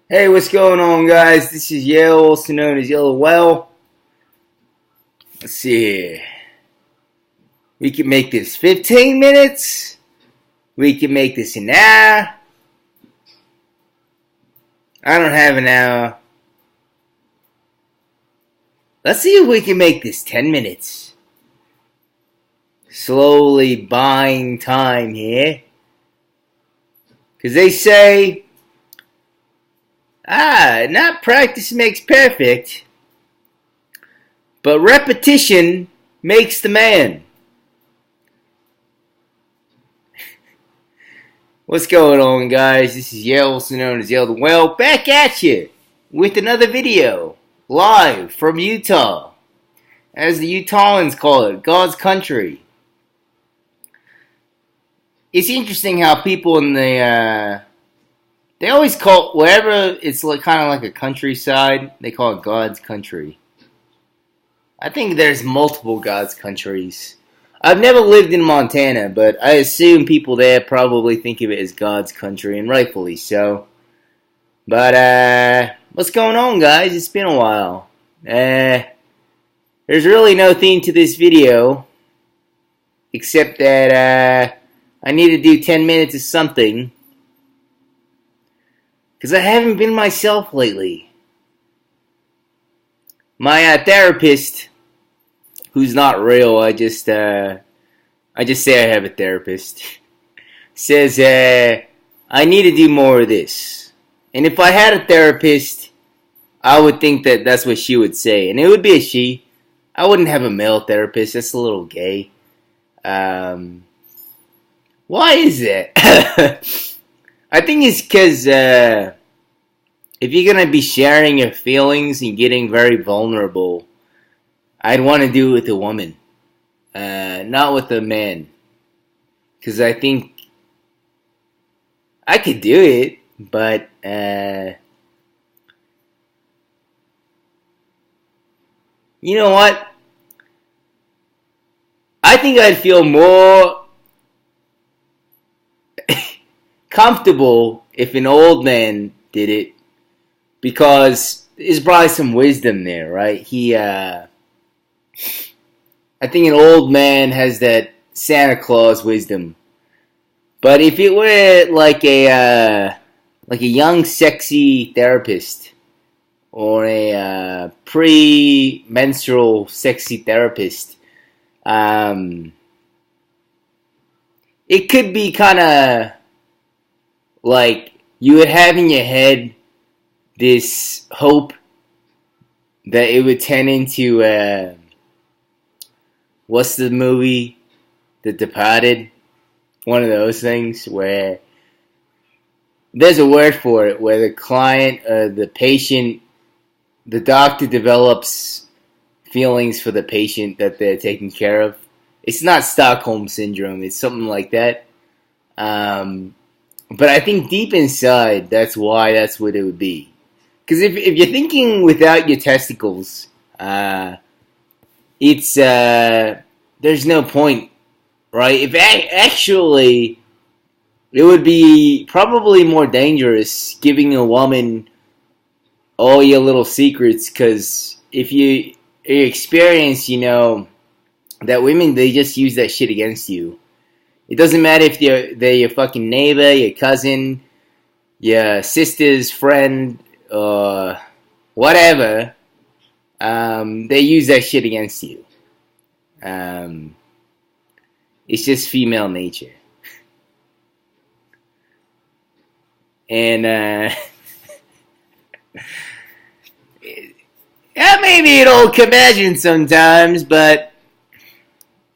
Hey, what's going on, guys? This is Yale, also known as Yellow Well. Let's see here. We can make this 15 minutes. We can make this an hour. I don't have an hour. Let's see if we can make this 10 minutes. Slowly buying time here. Because they say, not practice makes perfect, but repetition makes the man. What's going on, guys? This is Yale, also known as Yale the Well, back at you with another video, live from Utah, as the Utahns call it, God's country. It's interesting how people in the, they always call, wherever it's like, kind of like a countryside, they call it God's country. I think there's multiple God's countries. I've never lived in Montana, but I assume people there probably think of it as God's country, and rightfully so. But, what's going on, guys? It's been a while. There's really no theme to this video, except that, I need to do 10 minutes of something, because I haven't been myself lately. My therapist, who's not real, I just say I have a therapist, says I need to do more of this. And if I had a therapist, I would think that that's what she would say. And it would be a she. I wouldn't have a male therapist. That's a little gay. Why is that? I think it's because if you're going to be sharing your feelings and getting very vulnerable, I'd want to do it with a woman, not with a man. Because I think I could do it, but you know what? I think I'd feel more comfortable if an old man did it, because there's probably some wisdom there, right? I think an old man has that Santa Claus wisdom. But if it were like a young, sexy therapist, or a pre-menstrual sexy therapist, it could be kind of like you would have in your head this hope that it would turn into what's the movie, The Departed? One of those things where there's a word for it, where the client, the patient, the doctor develops feelings for the patient that they're taking care of. It's not Stockholm Syndrome, it's something like that. But I think deep inside, that's what it would be. Because if you're thinking without your testicles, it's there's no point, right? If actually, it would be probably more dangerous giving a woman all your little secrets, because if you experience, that women, they just use that shit against you. It doesn't matter if they're your fucking neighbor, your cousin, your sister's friend, or whatever. They use that shit against you. It's just female nature. And yeah, maybe an old curmudgeon sometimes, but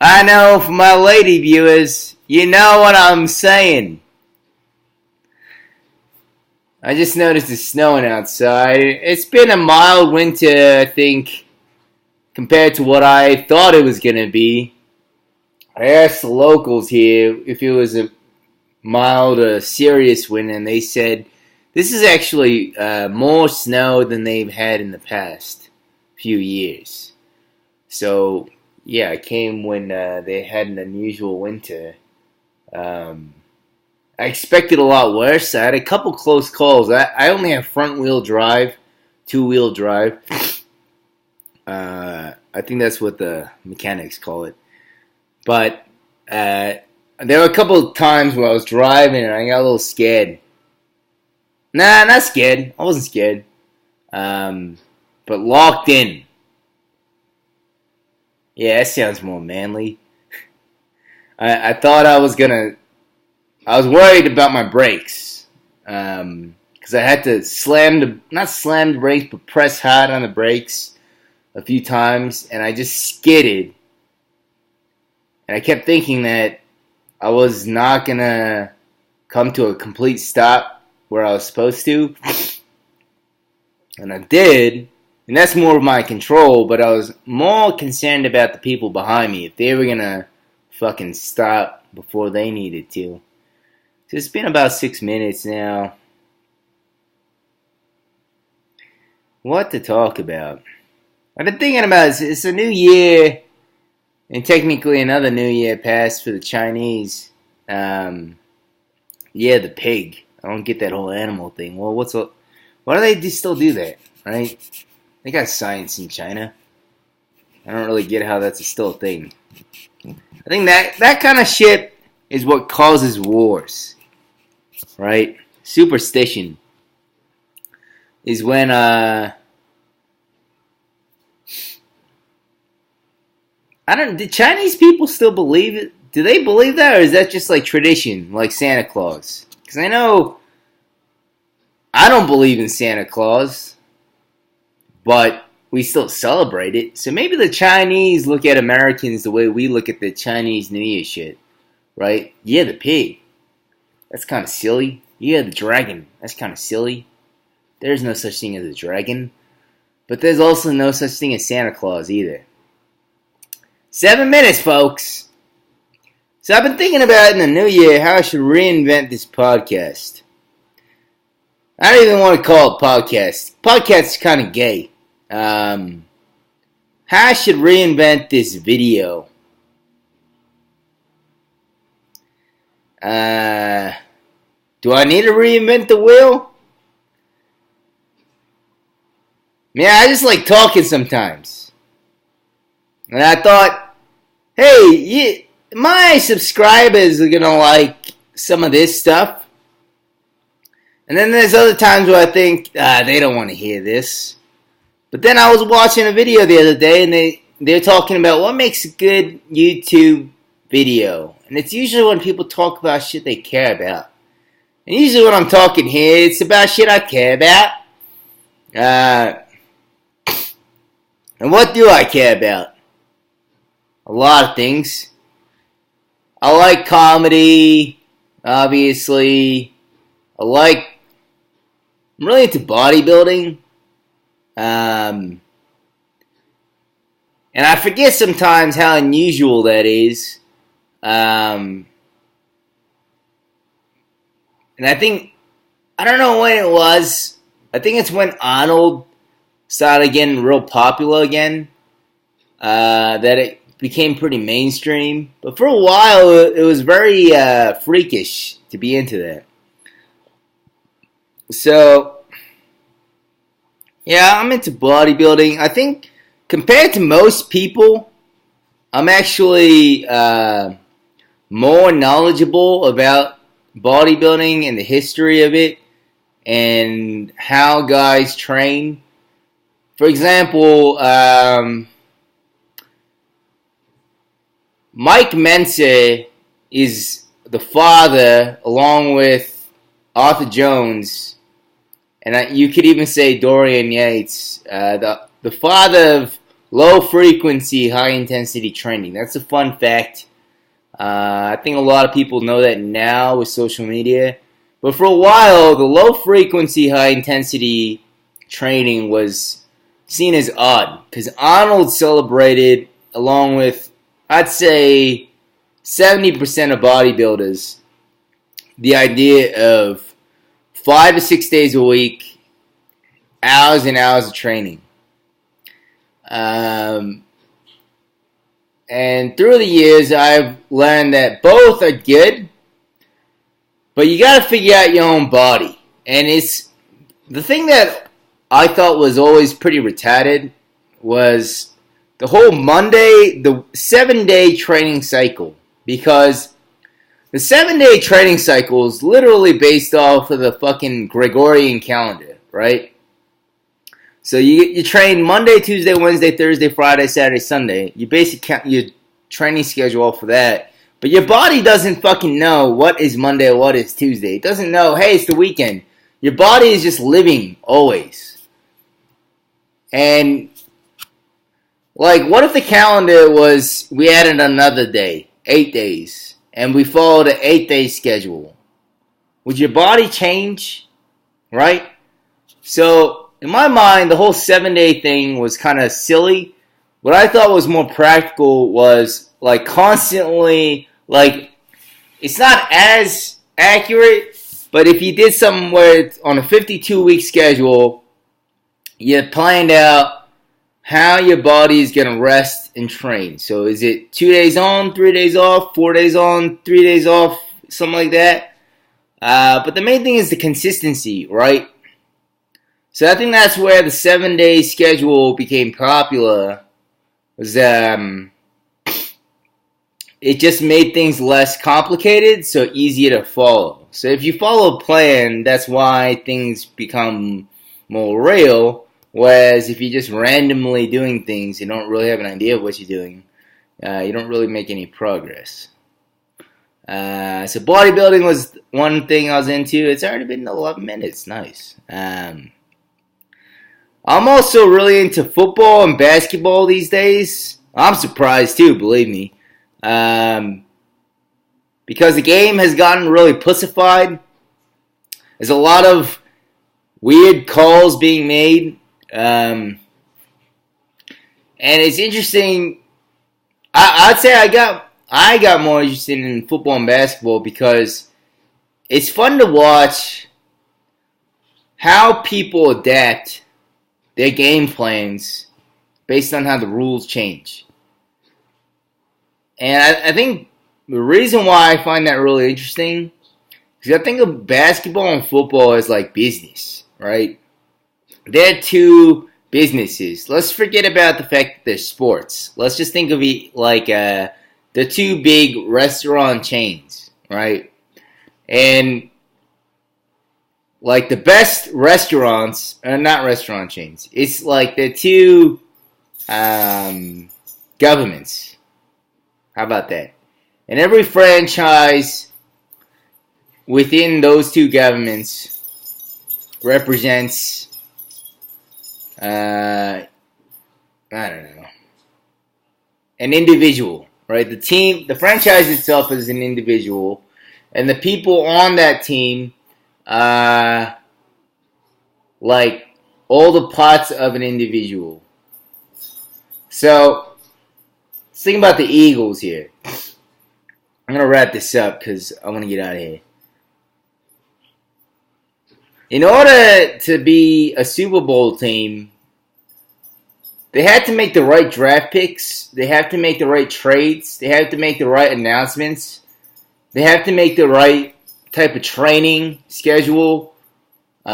I know for my lady viewers, you know what I'm saying. I just noticed it's snowing outside. It's been a mild winter, I think, compared to what I thought it was going to be. I asked the locals here if it was a mild or serious winter, and they said this is actually more snow than they've had in the past few years. So, yeah, I came when they had an unusual winter. I expected a lot worse. I had a couple close calls. I only have front wheel drive, 2-wheel drive. I think that's what the mechanics call it. But there were a couple of times where I was driving and I got a little scared. Nah, not scared. I wasn't scared. But locked in. Yeah, that sounds more manly. I thought I was worried about my brakes. Because I had to not slam the brakes, but press hard on the brakes a few times. And I just skidded. And I kept thinking that I was not going to come to a complete stop where I was supposed to. And I did. And that's more of my control. But I was more concerned about the people behind me. If they were going to fucking stop before they needed to. So it's been about 6 minutes now. What to talk about? I've been thinking about it's a new year. And technically another new year passed for the Chinese. Yeah, the pig. I don't get that whole animal thing. Well, why do they still do that, right? They got science in China. I don't really get how that's still a thing. I think that kind of shit is what causes wars, right? Superstition is when do Chinese people still believe it? Do they believe that, or is that just like tradition, like Santa Claus? Because I know I don't believe in Santa Claus, but we still celebrate it. So maybe the Chinese look at Americans the way we look at the Chinese New Year shit, right? Yeah, the pig. That's kind of silly. Yeah, the dragon. That's kind of silly. There's no such thing as a dragon. But there's also no such thing as Santa Claus either. 7 minutes, folks. So I've been thinking about in the new year how I should reinvent this podcast. I don't even want to call it podcast. Podcast is kind of gay. How I should reinvent this video. Do I need to reinvent the wheel? Yeah, I just like talking sometimes. And I thought, hey, my subscribers are going to like some of this stuff. And then there's other times where I think, they don't want to hear this. But then I was watching a video the other day, and they're talking about what makes a good YouTube video. And it's usually when people talk about shit they care about. And usually when I'm talking here, it's about shit I care about. And what do I care about? A lot of things. I like comedy, obviously. I'm really into bodybuilding. And I forget sometimes how unusual that is. And I think, I don't know when it was. I think it's when Arnold started getting real popular again. That it became pretty mainstream. But for a while, it was very freakish to be into that. So, yeah, I'm into bodybuilding. I think compared to most people, I'm actually more knowledgeable about bodybuilding and the history of it and how guys train. For example, Mike Mentzer is the father, along with Arthur Jones, and you could even say Dorian Yates, the father of low-frequency, high-intensity training. That's a fun fact. I think a lot of people know that now with social media. But for a while, the low-frequency, high-intensity training was seen as odd. Because Arnold celebrated, along with, I'd say, 70% of bodybuilders, the idea of 5 to 6 days a week, hours and hours of training. And through the years, I've learned that both are good, But you got to figure out your own body. And it's the thing that I thought was always pretty retarded was the whole Monday, the 7-day training cycle. Because the 7-day training cycle is literally based off of the fucking Gregorian calendar, right? So you train Monday, Tuesday, Wednesday, Thursday, Friday, Saturday, Sunday. You basically count your training schedule off of that. But your body doesn't fucking know what is Monday or what is Tuesday. It doesn't know, hey, it's the weekend. Your body is just living always. And, like, what if the calendar was, we added another day, 8 days, and we followed an 8-day schedule? Would your body change? Right? So, in my mind, the whole 7-day thing was kind of silly. What I thought was more practical was, like, constantly, like, it's not as accurate, but if you did something where it's on a 52-week schedule, you planned out how your body is going to rest and train. So is it 2 days on, 3 days off, 4 days on, 3 days off, something like that? But the main thing is the consistency, right? So I think that's where the 7-day schedule became popular. Was it just made things less complicated, so easier to follow. So if you follow a plan, that's why things become more real. Whereas if you're just randomly doing things, you don't really have an idea of what you're doing. You don't really make any progress. So bodybuilding was one thing I was into. It's already been 11 minutes. Nice. I'm also really into football and basketball these days. I'm surprised too, believe me. Because the game has gotten really pussified. There's a lot of weird calls being made. And it's interesting. I'd say I got more interested in football and basketball because it's fun to watch how people adapt their game plans based on how the rules change. And I think the reason why I find that really interesting is I think of basketball and football as like business, right? They're two businesses. Let's forget about the fact that they're sports. Let's just think of it like the two big restaurant chains, right? And like the best restaurants, not restaurant chains. It's like the two governments. How about that? And every franchise within those two governments represents, I don't know, an individual, right? The franchise itself is an individual, and the people on that team, like all the parts of an individual. So, let's think about the Eagles here. I'm going to wrap this up because I want to get out of here. In order to be a Super Bowl team, they had to make the right draft picks. They have to make the right trades. They have to make the right announcements. They have to make the right type of training schedule. They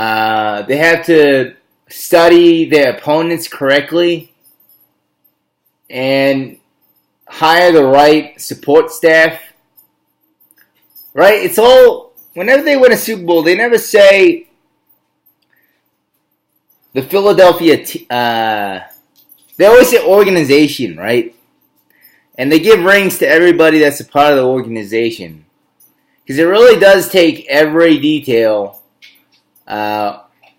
have to study their opponents correctly and hire the right support staff. Right? It's all, whenever they win a Super Bowl, they never say the Philadelphia, they always say organization, right? And they give rings to everybody that's a part of the organization. Because it really does take every detail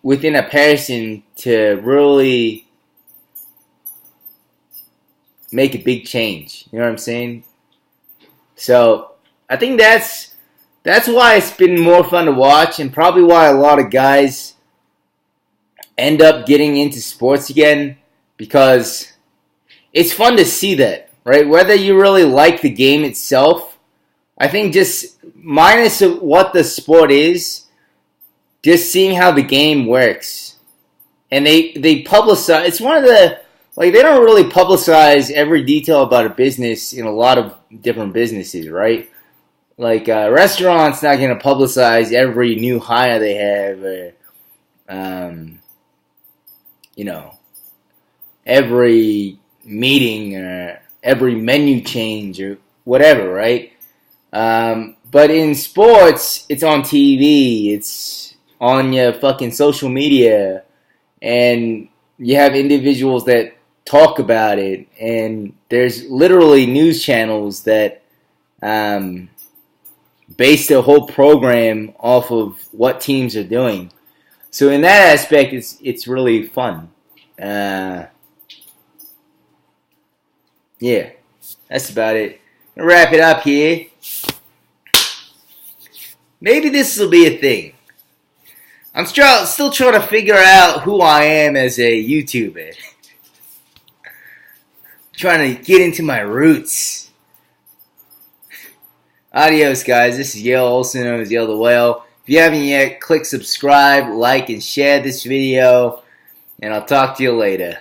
within a person to really make a big change. You know what I'm saying? So, I think that's why it's been more fun to watch, and probably why a lot of guys end up getting into sports again, because it's fun to see that, right? Whether you really like the game itself, I think just minus what the sport is, just seeing how the game works. And they publicize, it's one of the, like, they don't really publicize every detail about a business in a lot of different businesses, right? like restaurants not going to publicize every new hire they have, or you know, every meeting or every menu change or whatever, right? But in sports, it's on TV, it's on your fucking social media, and you have individuals that talk about it, and there's literally news channels that base their whole program off of what teams are doing. So in that aspect, it's really fun. Yeah, that's about it. I'll wrap it up here. Maybe this will be a thing. I'm still trying to figure out who I am as a YouTuber. Trying to get into my roots. Adios, guys. This is Yale, also known as Yale the Whale. If you haven't yet, click subscribe, like, and share this video. And I'll talk to you later.